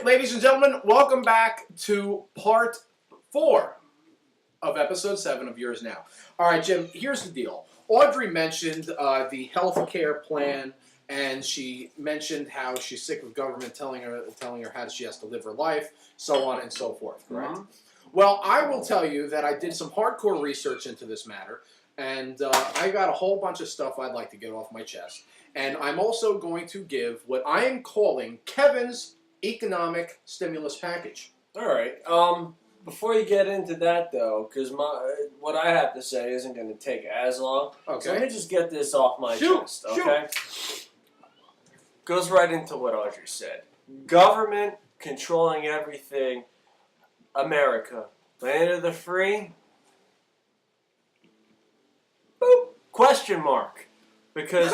ladies and gentlemen, welcome back to part 4 of episode 7 of Yours Now. All right, Jim, here's the deal. Audrey mentioned the health care plan, and she mentioned how she's sick of government telling her how she has to live her life, so on and so forth, correct? Mm-hmm. Well, I will tell you that I did some hardcore research into this matter, and I got a whole bunch of stuff I'd like to get off my chest. And I'm also going to give what I am calling Kevin's economic stimulus package. All right. Before you get into that, though, because what I have to say isn't going to take as long. Okay. So let me just get this off my chest, okay? Goes right into what Audrey said. Government controlling everything. America. Land of the free? Boop. Question mark. Because,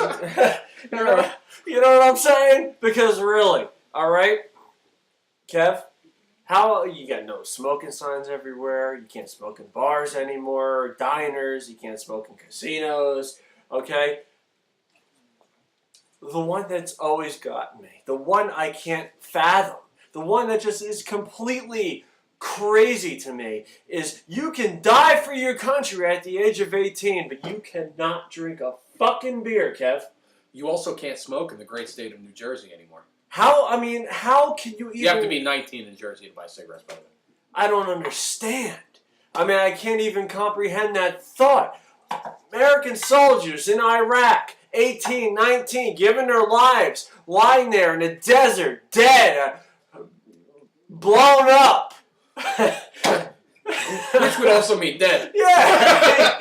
you know what I'm saying? Because really, all right? Kev, how you got no smoking signs everywhere? You can't smoke in bars anymore, diners. You can't smoke in casinos. Okay. The one that's always gotten me, the one I can't fathom, the one that just is completely crazy to me is you can die for your country at the age of 18, but you cannot drink a fucking beer, Kev. You also can't smoke in the great state of New Jersey anymore. How can you even... You have to be 19 in Jersey to buy cigarettes, by the way. I don't understand. I can't even comprehend that thought. American soldiers in Iraq, 18, 19, giving their lives, lying there in the desert, dead, blown up. Which would also mean dead. Yeah,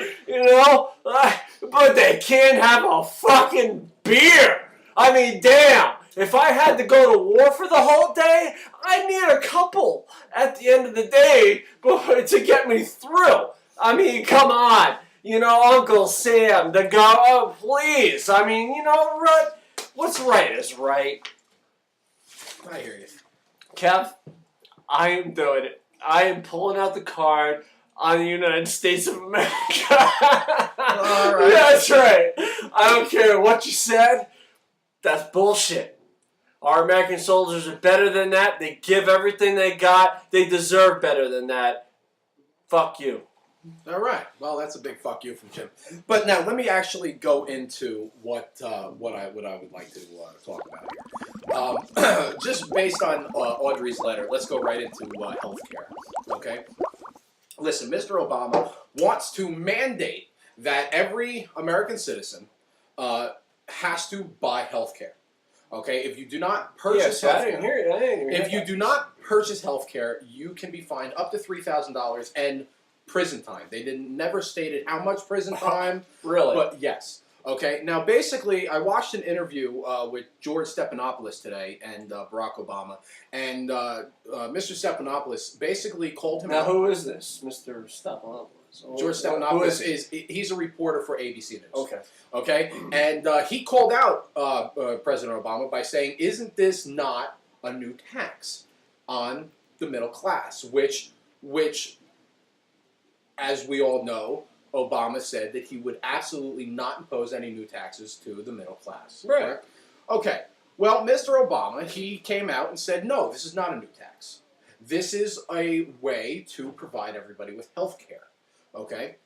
but they can't have a fucking beer. Damn. If I had to go to war for the whole day, I need a couple at the end of the day to get me through. Come on. Uncle Sam, the guy, oh, please. What's right is right. I hear you. Kev, I am doing it. I am pulling out the card on the United States of America. All right. That's right. I don't care what you said. That's bullshit. Our American soldiers are better than that. They give everything they got. They deserve better than that. Fuck you. All right. Well, that's a big fuck you from Jim. But now let me actually go into what I would like to talk about here. Just based on Audrey's letter, let's go right into healthcare. Okay. Listen, Mr. Obama wants to mandate that every American citizen has to buy healthcare. Okay, if you do not purchase healthcare, if you do not purchase healthcare, you can be fined up to $3,000 and prison time. They never stated how much prison time. Really? But yes. Okay. Now, basically, I watched an interview with George Stephanopoulos today and Barack Obama, and Mr. Stephanopoulos basically called him. Now, who is this, Mr. Stephanopoulos? George Stephanopoulos he's a reporter for ABC News. Okay. Okay, and he called out President Obama by saying, "Isn't this not a new tax on the middle class?" Which, as we all know, Obama said that he would absolutely not impose any new taxes to the middle class. Right. Correct? Okay. Well, Mr. Obama, he came out and said, "No, this is not a new tax. This is a way to provide everybody with health care." Okay.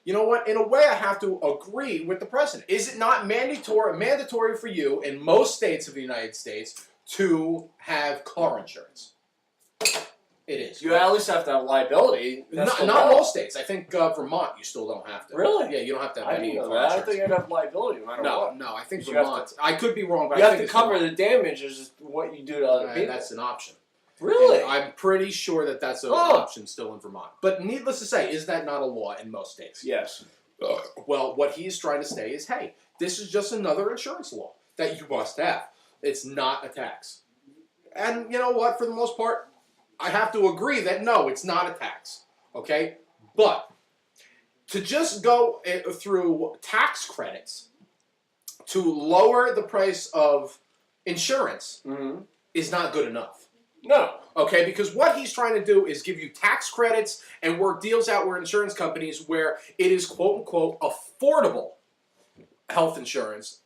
You know what? In a way, I have to agree with the president. Is it not mandatory for you in most states of the United States to have car insurance? It is. You at least have to have liability. Not most states. I think Vermont, you still don't have to. Really? Yeah, you don't have to have any car insurance. insurance. I think you'd have liability no matter what. No, I think Vermont. I could be wrong, but you I have think to cover the damages what you do to other people. That's an option. Really? And I'm pretty sure that that's an option still in Vermont. But needless to say, is that not a law in most states? Yes. Well, what he's trying to say is, hey, this is just another insurance law that you must have. It's not a tax. And you know what? For the most part, I have to agree that no, it's not a tax. Okay? But to just go through tax credits to lower the price of insurance is not good enough. No. Okay, because what he's trying to do is give you tax credits and work deals out with insurance companies where it is quote-unquote affordable health insurance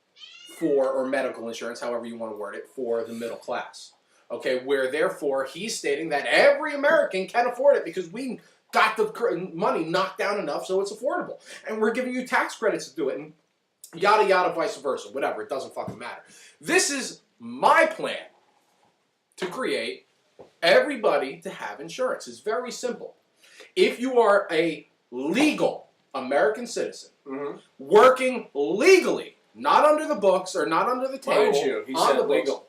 or medical insurance, however you want to word it, for the middle class. Okay, where therefore he's stating that every American can afford it because we got the money knocked down enough so it's affordable. And we're giving you tax credits to do it, and yada yada, vice versa, whatever, it doesn't fucking matter. This is my plan to create everybody to have insurance. It's very simple. If you are a legal American citizen, working legally, not under the books or not under the table, Mind you, he on said the books. legal.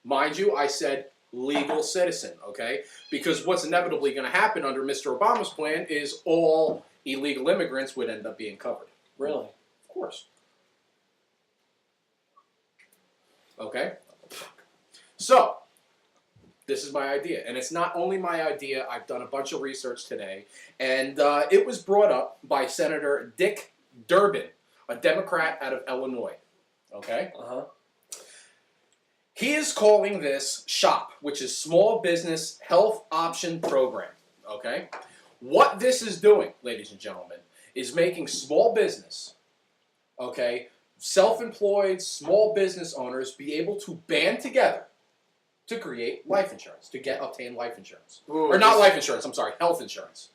Mind you, I said legal citizen, okay? Because what's inevitably going to happen under Mr. Obama's plan is all illegal immigrants would end up being covered. Really? Of course. Okay? So, this is my idea. And it's not only my idea, I've done a bunch of research today, and it was brought up by Senator Dick Durbin, a Democrat out of Illinois. Okay? Uh-huh. He is calling this SHOP, which is Small Business Health Option Program. Okay? What this is doing, ladies and gentlemen, is making small business, okay, self-employed small business owners be able to band together to create life insurance, to obtain life insurance. Ooh, Or not life insurance, I'm sorry, health insurance.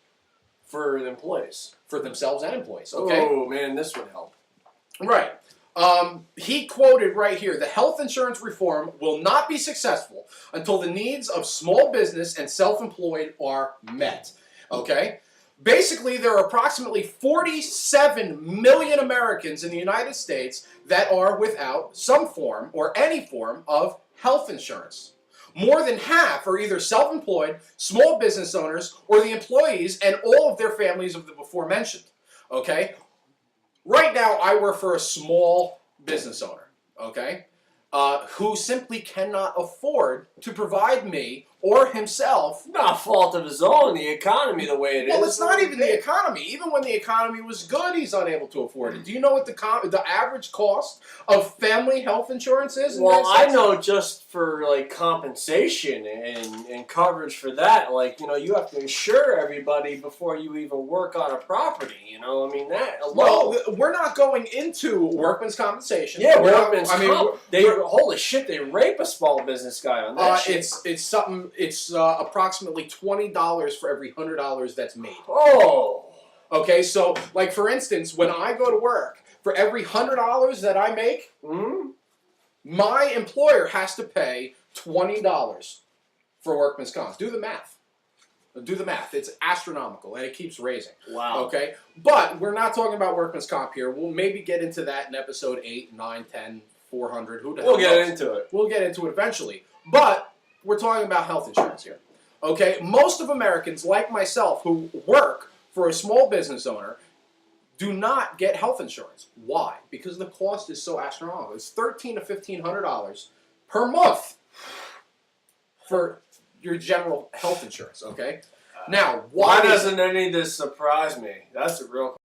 For the employees. For themselves and employees, okay? Oh, man, this would help. Right. He quoted right here, the health insurance reform will not be successful until the needs of small business and self-employed are met. Okay? Basically, there are approximately 47 million Americans in the United States that are without some form or any form of health insurance. More than half are either self-employed, small business owners, or the employees and all of their families of the before mentioned. Okay? Right now, I work for a small business owner, okay, who simply cannot afford to provide me or himself. Not fault of his own, the economy the way it is. Well, it's not even the economy. Even when the economy was good, he's unable to afford it. Do you know what the average cost of family health insurance is? Well, I know just for like compensation and coverage for that, like, you know, you have to insure everybody before you even work on a property. You know, I mean that alone. Well, we're not going into workman's compensation. Yeah, We're not- workman's I mean, comp. Holy shit, they rape a small business guy on that shit. it's something. It's approximately $20 for every $100 that's made. Oh. Okay, so like for instance, when I go to work, for every $100 that I make, my employer has to pay $20 for workman's comp. Do the math. Do the math. It's astronomical, and it keeps raising. Wow. Okay, but we're not talking about workman's comp here. We'll maybe get into that in episode 8, 9, 10, 400. Who the hell We'll get knows? into it. We'll get into it eventually. But we're talking about health insurance here. Okay, most of Americans, like myself, who work for a small business owner, do not get health insurance. Why? Because the cost is so astronomical. It's $1,300 to $1,500 per month for your general health insurance. Okay. Now, Why why doesn't any of this surprise me? That's the real